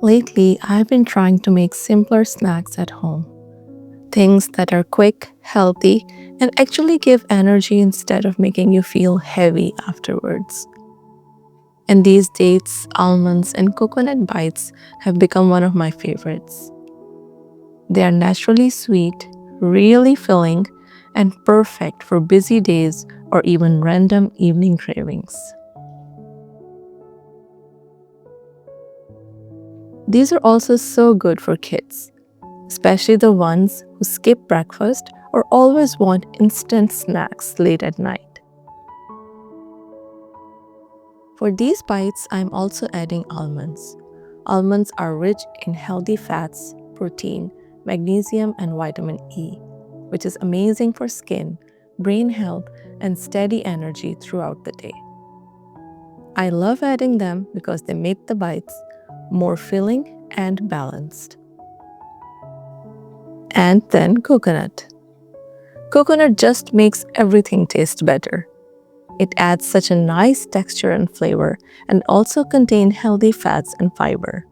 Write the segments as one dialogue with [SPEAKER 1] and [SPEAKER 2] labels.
[SPEAKER 1] Lately, I've been trying to make simpler snacks at home. Things that are quick, healthy, and actually give energy instead of making you feel heavy afterwards. And these dates, almonds, and coconut bites have become one of my favorites. They are naturally sweet, really filling, and perfect for busy days or even random evening cravings. These are also so good for kids, especially the ones who skip breakfast or always want instant snacks late at night. For these bites, I'm also adding almonds. Almonds are rich in healthy fats, protein, magnesium, and vitamin E, which is amazing for skin, brain health, and steady energy throughout the day. I love adding them because they make the bites more filling and balanced. And then coconut. Coconut just makes everything taste better. It adds such a nice texture and flavor and also contains healthy fats and fiber.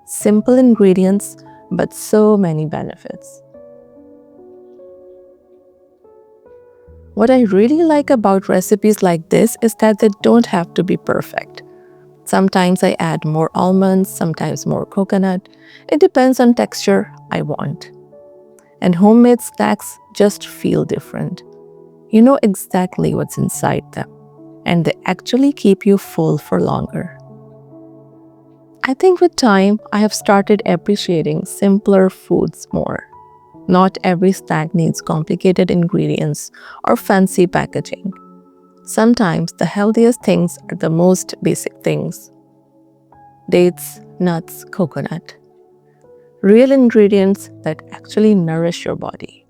[SPEAKER 1] Simple ingredients, but so many benefits. What I really like about recipes like this is that they don't have to be perfect. Sometimes I add more almonds, sometimes more coconut. It depends on texture I want. And homemade snacks just feel different. You know exactly what's inside them, and they actually keep you full for longer. I think with time, I have started appreciating simpler foods more. Not every snack needs complicated ingredients or fancy packaging. Sometimes the healthiest things are the most basic things: dates, nuts, coconut. Real ingredients that actually nourish your body.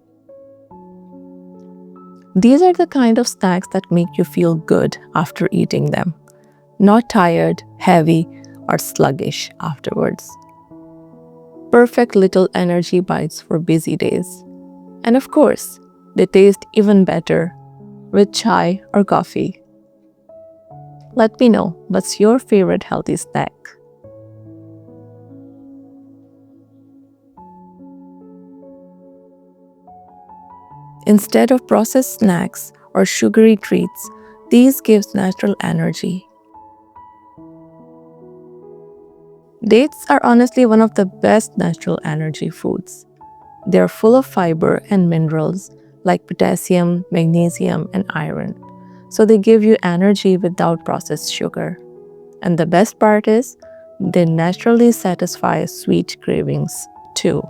[SPEAKER 1] These are the kind of snacks that make you feel good after eating them, not tired, heavy, or sluggish afterwards. Perfect little energy bites for busy days. And of course, they taste even better with chai or coffee. Let me know what's your favorite healthy snack. Instead of processed snacks or sugary treats, these gives natural energy. Dates are honestly one of the best natural energy foods. They are full of fiber and minerals like potassium, magnesium, and iron. So they give you energy without processed sugar. And the best part is, they naturally satisfy sweet cravings too.